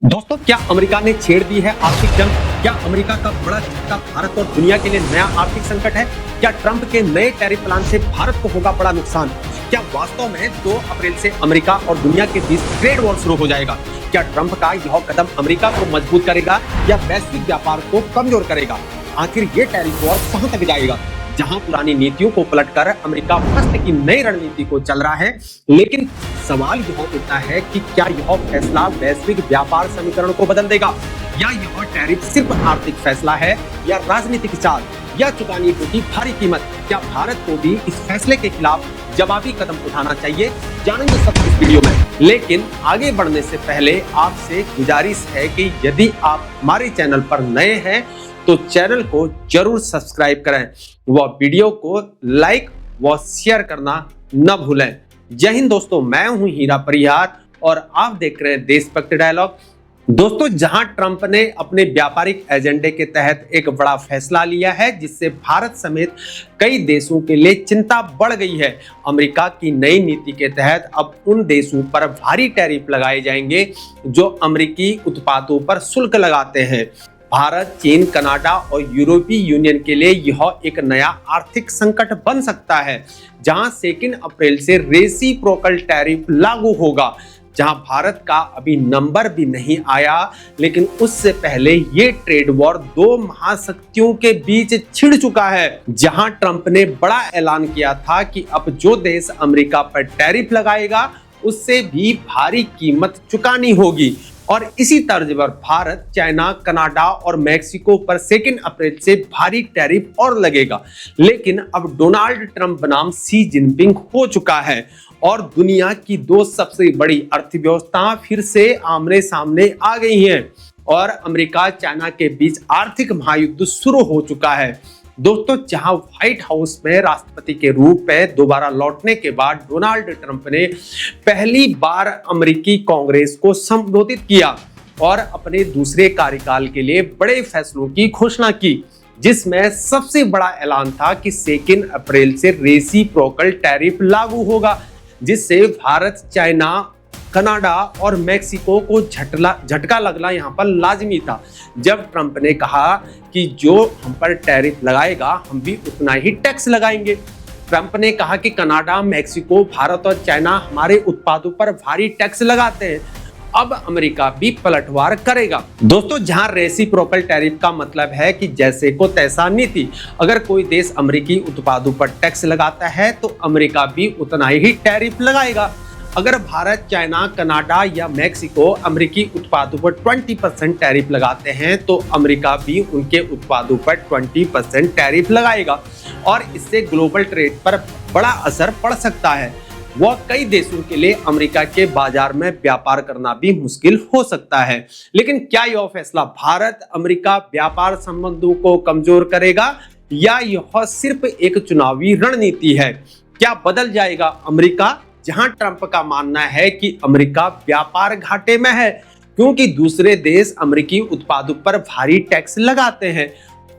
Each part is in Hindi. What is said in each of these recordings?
दोस्तों, क्या अमेरिका ने छेड़ दी है आर्थिक जंग? क्या अमेरिका का बड़ा झटका भारत और दुनिया के लिए नया आर्थिक संकट है? क्या ट्रंप के नए टैरिफ प्लान से भारत को होगा बड़ा नुकसान? क्या वास्तव में 2 अप्रैल से अमेरिका और दुनिया के बीच ट्रेड वॉर शुरू हो जाएगा? क्या ट्रंप का यह कदम अमेरिका को मजबूत करेगा या वैश्विक व्यापार को कमजोर करेगा? आखिर ये टैरिफ वॉर कहां तक जाएगा? जहां पुरानी नीतियों को पलटकर अमेरिका फर्स्ट की नई रणनीति को चल रहा है, लेकिन सवाल यह उठता है कि क्या यह फैसला वैश्विक व्यापार समीकरण को बदल देगा, या यह टैरिफ सिर्फ आर्थिक फैसला है या राजनीतिक चाल, या चुकानी होगी भारी कीमत? क्या भारत को भी इस फैसले के खिलाफ जवाबी कदम उठाना चाहिए? जानेंगे सब इस वीडियो में। लेकिन आगे बढ़ने से पहले आपसे गुजारिश है कि यदि आप हमारे चैनल पर नए हैं तो चैनल को जरूर सब्सक्राइब करें व वीडियो को लाइक व शेयर करना न भूलें। जय हिंद दोस्तों, मैं हूं हीरा परिहार और आप देख रहे हैं देशभक्त डायलॉग। दोस्तों, जहां ट्रंप ने अपने व्यापारिक एजेंडे के तहत एक बड़ा फैसला लिया है जिससे भारत समेत कई देशों के लिए चिंता बढ़ गई है। अमेरिका की नई नीति के तहत अब उन देशों पर भारी टैरिफ लगाए जाएंगे जो अमेरिकी उत्पादों पर शुल्क लगाते हैं। भारत, चीन, कनाडा और यूरोपीय यूनियन के लिए यह एक नया आर्थिक संकट बन सकता है, जहां 2 अप्रैल से रेसिप्रोकल टैरिफ लागू होगा। जहां भारत का अभी नंबर भी नहीं आया, लेकिन उससे पहले ये ट्रेड वॉर 2 महाशक्तियों के बीच छिड़ चुका है। जहां ट्रंप ने बड़ा ऐलान किया था कि अब जो देश अमेरिका पर टैरिफ लगाएगा उससे भी भारी कीमत चुकानी होगी, और इसी तर्ज पर भारत, चाइना, कनाडा और मैक्सिको पर 2 अप्रैल से भारी टैरिफ और लगेगा। लेकिन अब डोनाल्ड ट्रंप बनाम शी जिनपिंग हो चुका है और दुनिया की 2 सबसे बड़ी अर्थव्यवस्थाएं फिर से आमने सामने आ गई हैं और अमेरिका चाइना के बीच आर्थिक महायुद्ध शुरू हो चुका है। दोस्तों, जहां व्हाइट हाउस में राष्ट्रपति के रूप में दोबारा लौटने के बाद डोनाल्ड ट्रंप ने पहली बार अमेरिकी कांग्रेस को संबोधित किया और अपने दूसरे कार्यकाल के लिए बड़े फैसलों की घोषणा की, जिसमें सबसे बड़ा ऐलान था कि 2 अप्रैल से रेसिप्रोकल टैरिफ लागू होगा, जिससे भारत, चाइना, कनाडा और मैक्सिको को झटका लगना यहाँ पर लाजमी था। जब ट्रंप ने कहा कि जो हम पर टैरिफ लगाएगा हम भी उतना ही टैक्स लगाएंगे। ट्रंप ने कहा कि कनाडा, मैक्सिको, भारत और चाइना हमारे उत्पादों पर भारी टैक्स लगाते हैं, अब अमेरिका भी पलटवार करेगा। दोस्तों, जहां रेसिप्रोकल टैरिफ का मतलब है कि जैसे को तैसा नीति, अगर कोई देश अमेरिकी उत्पादों पर टैक्स लगाता है तो अमेरिका भी उतना ही टैरिफ लगाएगा। अगर भारत, चाइना, कनाडा या मैक्सिको अमेरिकी उत्पादों पर 20% टैरिफ लगाते हैं तो अमेरिका भी उनके उत्पादों पर 20% टैरिफ लगाएगा, और इससे ग्लोबल ट्रेड पर बड़ा असर पड़ सकता है। वह कई देशों के लिए अमेरिका के बाजार में व्यापार करना भी मुश्किल हो सकता है। लेकिन क्या यह फैसला भारत अमेरिका व्यापार संबंधों को कमजोर करेगा, या यह सिर्फ एक चुनावी रणनीति है? क्या बदल जाएगा अमेरिका? जहां ट्रंप का मानना है कि अमेरिका व्यापार घाटे में है क्योंकि दूसरे देश अमेरिकी उत्पादों पर भारी टैक्स लगाते हैं,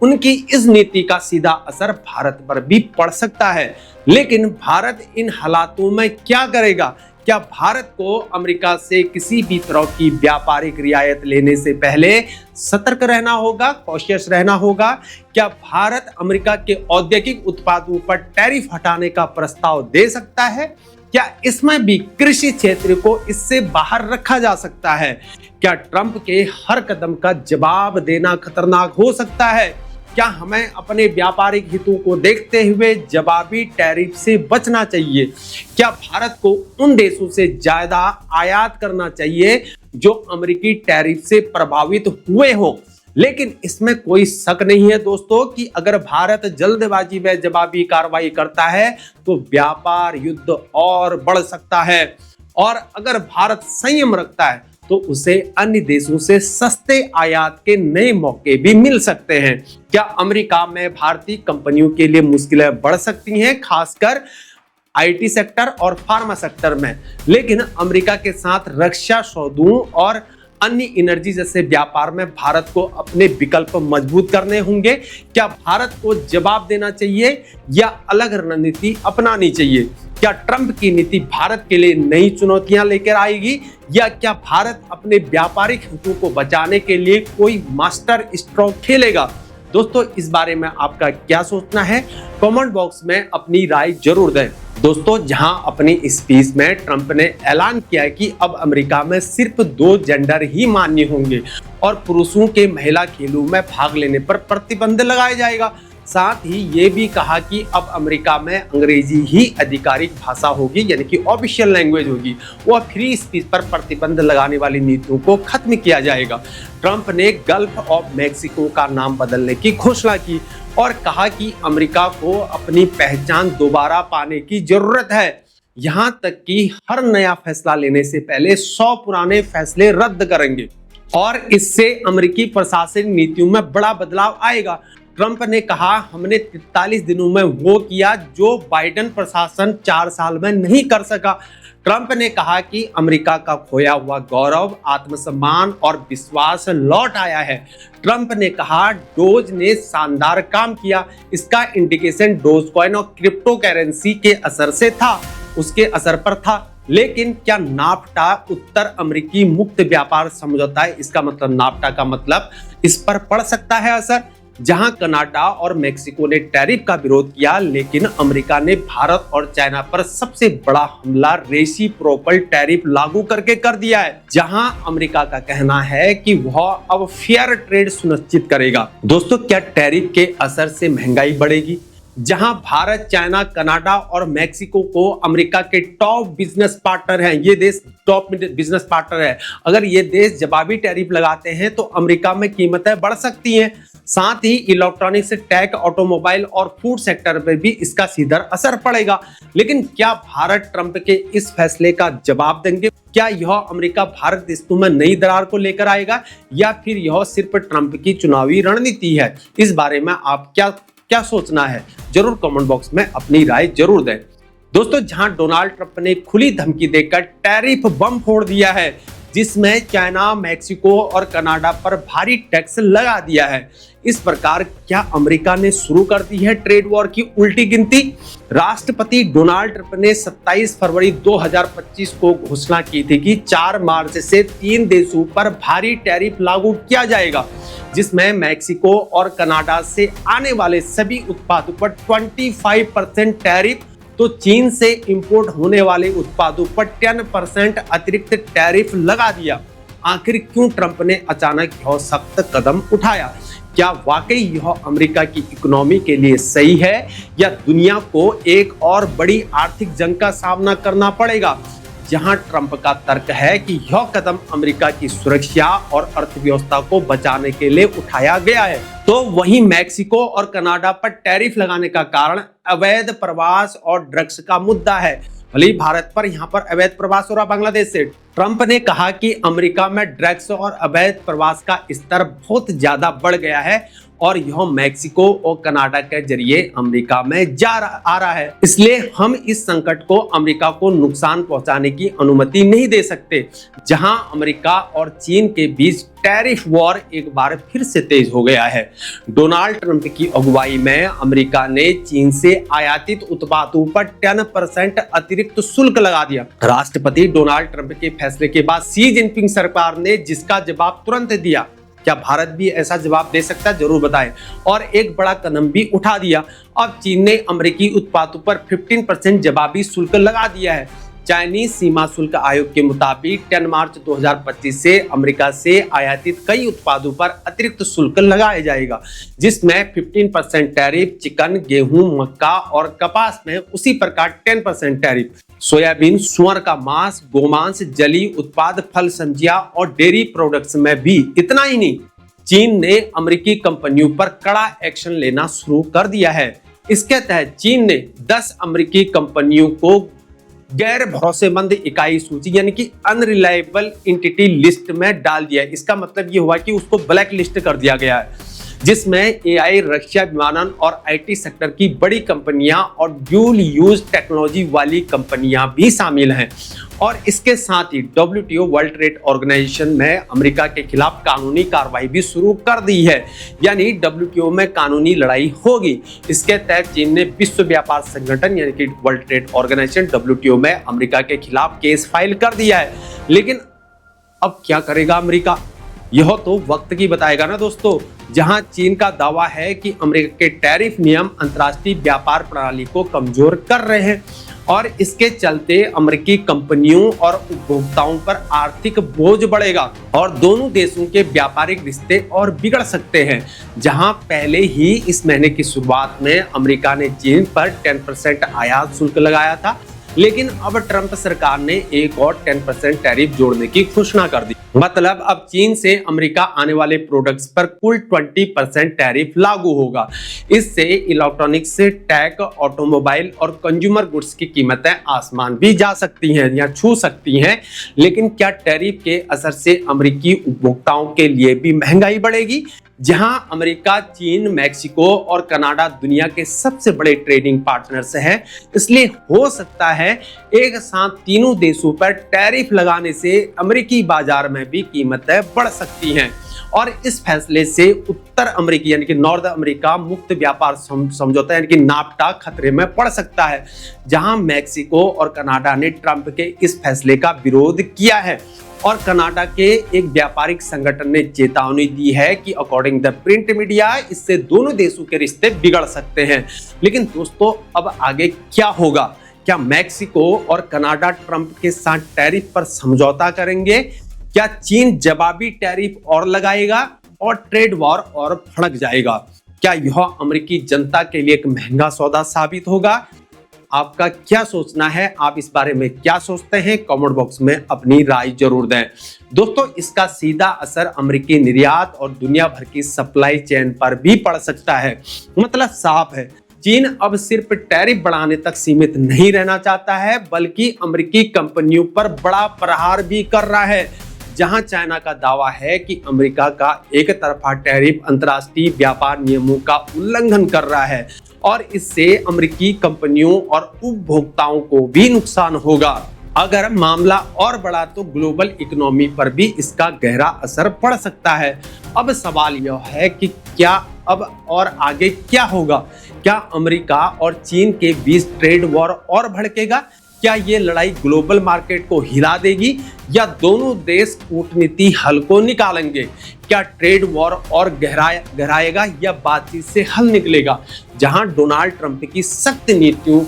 उनकी इस नीति का सीधा असर भारत पर भी पड़ सकता है। लेकिन भारत इन हालातों में क्या करेगा? क्या भारत को अमेरिका से किसी भी तरह की व्यापारिक रियायत लेने से पहले सतर्क रहना होगा, कॉशियस रहना होगा? क्या भारत अमेरिका के औद्योगिक उत्पादों पर टैरिफ हटाने का प्रस्ताव दे सकता है? क्या इसमें भी कृषि क्षेत्र को इससे बाहर रखा जा सकता है? क्या ट्रंप के हर कदम का जवाब देना खतरनाक हो सकता है? क्या हमें अपने व्यापारिक हितों को देखते हुए जवाबी टैरिफ से बचना चाहिए? क्या भारत को उन देशों से ज्यादा आयात करना चाहिए जो अमेरिकी टैरिफ से प्रभावित हुए हो? लेकिन इसमें कोई शक नहीं है दोस्तों कि अगर भारत जल्दबाजी में जवाबी कार्रवाई करता है तो व्यापार युद्ध और बढ़ सकता है, और अगर भारत संयम रखता है तो उसे अन्य देशों से सस्ते आयात के नए मौके भी मिल सकते हैं। क्या अमेरिका में भारतीय कंपनियों के लिए मुश्किलें बढ़ सकती हैं, खासकर आईटी सेक्टर और फार्मा सेक्टर में? लेकिन अमेरिका के साथ रक्षा सौदों और अन्य एनर्जी जैसे व्यापार में भारत को अपने विकल्प मजबूत करने होंगे? क्या भारत को जवाब देना चाहिए या अलग रणनीति अपनानी चाहिए? क्या ट्रंप की नीति भारत के लिए नई चुनौतियां लेकर आएगी या क्या भारत अपने व्यापारिक हितों को बचाने के लिए कोई मास्टर स्ट्रोक खेलेगा? दोस्तों, इस बारे में आपका क्या सोचना है? कमेंट बॉक्स में अपनी राय जरूर दें। दोस्तों, जहां अपनी स्पीच में ट्रंप ने ऐलान किया कि अब अमेरिका में सिर्फ 2 जेंडर ही मान्य होंगे और पुरुषों के महिला खेलों में भाग लेने पर प्रतिबंध लगाया जाएगा, साथ ही ये भी कहा कि अब अमेरिका में अंग्रेजी ही आधिकारिक भाषा होगी, यानी कि ऑफिशियल लैंग्वेज होगी। वह फ्री स्पीच पर प्रतिबंध लगाने वाली नीतियों को खत्म किया जाएगा। ट्रंप ने गल्फ ऑफ मैक्सिको का नाम बदलने की घोषणा की और कहा कि अमेरिका को अपनी पहचान दोबारा पाने की जरूरत है। यहाँ तक कि हर नया फैसला लेने से पहले 100 पुराने फैसले रद्द करेंगे और इससे अमेरिकी प्रशासनिक नीतियों में बड़ा बदलाव आएगा। ट्रंप ने कहा, हमने 43 दिनों में वो किया जो बाइडेन प्रशासन 4 साल में नहीं कर सका। ट्रंप ने कहा कि अमेरिका का खोया हुआ गौरव, आत्मसम्मान और विश्वास लौट आया है। ट्रंप ने कहा, डोज ने शानदार काम किया। इसका इंडिकेशन डोज कॉइन और क्रिप्टो करेंसी के असर से था, उसके असर पर था। लेकिन क्या नाफ्टा उत्तर अमेरिकी मुक्त व्यापार समझौता है? इसका मतलब नाफ्टा का मतलब इस पर पड़ सकता है असर। जहां कनाडा और मेक्सिको ने टैरिफ का विरोध किया, लेकिन अमेरिका ने भारत और चाइना पर सबसे बड़ा हमला रेसिप्रोकल टैरिफ लागू करके कर दिया है, जहां अमेरिका का कहना है कि वह अब फेयर ट्रेड सुनिश्चित करेगा। दोस्तों, क्या टैरिफ के असर से महंगाई बढ़ेगी? जहां भारत, चाइना, कनाडा और मेक्सिको को अमेरिका के टॉप बिजनेस पार्टनर हैं, ये देश टॉप बिजनेस पार्टनर है। अगर ये देश जवाबी टैरिफ लगाते हैं तो अमेरिका में कीमतें बढ़ सकती हैं। साथ ही इलेक्ट्रॉनिक्स, टेक, ऑटोमोबाइल और फूड सेक्टर पर भी इसका सीधा असर पड़ेगा। लेकिन क्या भारत ट्रंप के इस फैसले का जवाब देंगे? क्या यह अमेरिका भारत रिश्तों में नई दरार को लेकर आएगा या फिर यह सिर्फ ट्रंप की चुनावी रणनीति है? इस बारे में आप क्या सोचना है? जरूर कमेंट बॉक्स में अपनी राय जरूर दें। दोस्तों, जहां डोनाल्ड ट्रंप ने खुली धमकी देकर टैरिफ बम फोड़ दिया है, जिसमें चाइना, मेक्सिको और कनाडा पर भारी टैक्स लगा दिया है, इस प्रकार क्या अमेरिका ने शुरू कर दी है ट्रेड वॉर की उल्टी गिनती? राष्ट्रपति डोनाल्ड ट्रंप ने 27 फरवरी 2025 को घोषणा की थी कि 4 मार्च से 3 देशों पर भारी टैरिफ लागू किया जाएगा, जिसमें मेक्सिको और कनाडा से आने वाले सभी उत्पादों पर 25% टैरिफ, तो चीन से इंपोर्ट होने वाले उत्पादों पर 10% अतिरिक्त टैरिफ लगा दिया। आखिर क्यों ट्रंप ने अचानक यह सख्त कदम उठाया? क्या वाकई यह अमेरिका की इकोनॉमी के लिए सही है या दुनिया को एक और बड़ी आर्थिक जंग का सामना करना पड़ेगा? जहां ट्रंप का तर्क है कि यह कदम अमेरिका की सुरक्षा और अर्थव्यवस्था को बचाने के लिए उठाया गया है, तो वहीं मेक्सिको और कनाडा पर टैरिफ लगाने का कारण अवैध प्रवास और ड्रग्स का मुद्दा है। भले ही भारत पर यहाँ पर अवैध प्रवास हो रहा बांग्लादेश से। ट्रंप ने कहा कि अमेरिका में ड्रग्स और अवैध प्रवास का स्तर बहुत ज्यादा बढ़ गया है और यह मेक्सिको और कनाडा के जरिए अमेरिका में आ रहा है। इसलिए हम इस संकट को अमेरिका को नुकसान पहुंचाने की अनुमति नहीं दे सकते। जहां अमेरिका और चीन के बीच टैरिफ वॉर एक बार फिर से तेज हो गया है। डोनाल्ड ट्रंप की अगुवाई में अमेरिका ने चीन से आयातित उत्पादों पर 10% अतिरिक्त शुल्क लगा दिया। राष्ट्रपति डोनाल्ड ट्रंप के फैसले के बाद शी जिनपिंग सरकार ने जिसका जवाब तुरंत दिया। क्या भारत भी ऐसा जवाब दे सकता है? जरूर बताएं। और एक बड़ा कदम भी उठा दिया। अब चीन ने अमेरिकी उत्पादों पर 15% जवाबी शुल्क लगा दिया है। चाइनीज सीमा शुल्क आयोग के मुताबिक 10 मार्च 2025 से अमेरिका से आयातित कई उत्पादों पर अतिरिक्त शुल्क लगाया जाएगा, जिसमें 15% टैरिफ, चिकन, गेहूं, मक्का और कपास में उसी प्रकार 10% टैरिफ, सोयाबीन, सुअर का मांस, गोमांस, जली उत्पाद, फल सब्जियां और डेयरी प्रोडक्ट्स में भी। इतना ही नहीं, चीन ने अमेरिकी कंपनियों पर कड़ा एक्शन लेना शुरू कर दिया है। इसके तहत चीन ने 10 अमेरिकी कंपनियों को गैर भरोसेमंद इकाई सूची यानी कि अनरिलायबल एंटिटी लिस्ट में डाल दिया है। इसका मतलब ये हुआ कि उसको ब्लैक लिस्ट कर दिया गया है, जिसमें एआई, रक्षा, विमानन और आईटी सेक्टर की बड़ी कंपनियां और ड्यूल यूज टेक्नोलॉजी वाली कंपनियां भी शामिल हैं। और इसके साथ ही WTO वर्ल्ड ट्रेड ऑर्गेनाइजेशन में अमेरिका के खिलाफ कानूनी कार्रवाई भी शुरू कर दी है, यानी WTO में कानूनी लड़ाई होगी। इसके तहत चीन ने विश्व व्यापार संगठन यानी कि वर्ल्ड ट्रेड ऑर्गेनाइजेशन WTO में अमेरिका के खिलाफ केस फाइल कर दिया है। लेकिन अब क्या करेगा अमेरिका, यह तो वक्त की बताएगा ना दोस्तों। जहां चीन का दावा है कि अमेरिका के टैरिफ नियम अंतर्राष्ट्रीय व्यापार प्रणाली को कमजोर कर रहे हैं और इसके चलते अमेरिकी कंपनियों और उपभोक्ताओं पर आर्थिक बोझ बढ़ेगा और दोनों देशों के व्यापारिक रिश्ते और बिगड़ सकते हैं। जहां पहले ही इस महीने की शुरुआत में अमेरिका ने चीन पर 10% आयात शुल्क लगाया था, लेकिन अब ट्रंप सरकार ने एक और 10% टैरिफ जोड़ने की घोषणा कर दी। मतलब अब चीन से अमेरिका आने वाले प्रोडक्ट्स पर कुल 20% टैरिफ लागू होगा। इससे इलेक्ट्रॉनिक्स से टेक, ऑटोमोबाइल और कंज्यूमर गुड्स की कीमतें आसमान भी जा सकती हैं या छू सकती हैं। लेकिन क्या टैरिफ के असर से अमेरिकी उपभोक्ताओं के लिए भी महंगाई बढ़ेगी? जहां अमेरिका, चीन, मैक्सिको और कनाडा दुनिया के सबसे बड़े ट्रेडिंग पार्टनर्स हैं, इसलिए हो सकता है एक साथ तीनों देशों पर टैरिफ लगाने से अमेरिकी बाजार में भी कीमतें बढ़ सकती हैं और इस फैसले से उत्तर अमेरिकी यानी कि नॉर्थ अमेरिका मुक्त व्यापार समझौता यानी कि नाफ्टा खतरे में पड़ सकता है। जहां मैक्सिको और कनाडा ने ट्रंप के इस फैसले का विरोध किया है और कनाडा के एक व्यापारिक संगठन ने चेतावनी दी है कि अकॉर्डिंग द प्रिंट मीडिया इससे दोनों देशों के रिश्ते बिगड़ सकते हैं। लेकिन दोस्तों अब आगे क्या होगा? क्या मैक्सिको और कनाडा ट्रंप के साथ टैरिफ पर समझौता करेंगे? क्या चीन जवाबी टैरिफ और लगाएगा और ट्रेड वॉर और भड़क जाएगा? क्या यह अमेरिकी जनता के लिए एक महंगा सौदा साबित होगा? आपका क्या सोचना है? आप इस बारे में क्या सोचते हैं? कमेंट बॉक्स में अपनी राय जरूर दें। दोस्तों इसका सीधा असर अमेरिकी निर्यात और दुनिया भर की सप्लाई चेन पर भी पड़ सकता है। मतलब साफ है, चीन अब सिर्फ टैरिफ बढ़ाने तक सीमित नहीं रहना चाहता है, बल्कि अमेरिकी कंपनियों पर बड़ा प्रहार भी कर रहा है। जहां चाइना का दावा है कि अमेरिका का एक तरफा टैरिफ अंतर्राष्ट्रीय व्यापार नियमों का उल्लंघन कर रहा है और इससे अमेरिकी कंपनियों और उपभोक्ताओं को भी नुकसान होगा। अगर मामला और बढ़ा तो ग्लोबल इकोनॉमी पर भी इसका गहरा असर पड़ सकता है। अब सवाल यह है कि क्या अब और आगे क्या होगा? क्या अमेरिका और चीन के बीच ट्रेड वॉर और भड़केगा? क्या ये लड़ाई ग्लोबल मार्केट को हिला देगी या दोनों देश कूटनीति हल को निकालेंगे? क्या ट्रेड वॉर और गहराएगा या बातचीत से हल निकलेगा? जहां डोनाल्ड ट्रंप की सख्त नीतियों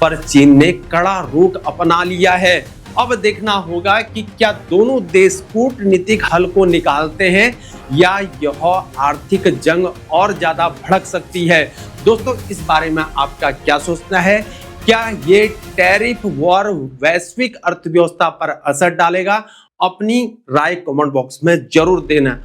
पर चीन ने कड़ा रुख अपना लिया है। अब देखना होगा कि क्या दोनों देश कूटनीतिक हल को निकालते हैं या यह आर्थिक जंग और ज्यादा भड़क सकती है। दोस्तों इस बारे में आपका क्या सोचना है? क्या ये टैरिफ वॉर वैश्विक अर्थव्यवस्था पर असर डालेगा? अपनी राय कमेंट बॉक्स में जरूर देना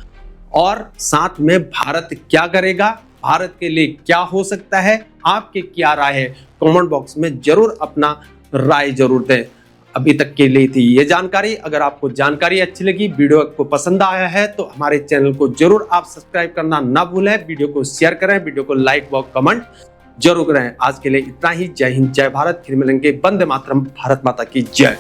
और साथ में भारत क्या करेगा, भारत के लिए क्या हो सकता है, आपके क्या राय है? कमेंट बॉक्स में जरूर अपना राय जरूर दें। अभी तक के लिए थी ये जानकारी। अगर आपको जानकारी अच्छी लगी, वीडियो आपको पसंद आया है तो हमारे चैनल को जरूर आप सब्सक्राइब करना ना भूलें। वीडियो को शेयर करें, वीडियो को लाइक व कमेंट जरूर करें। आज के लिए इतना ही। जय हिंद, जय भारत। फिर मिलेंगे। वंदे मातरम। भारत माता की जय।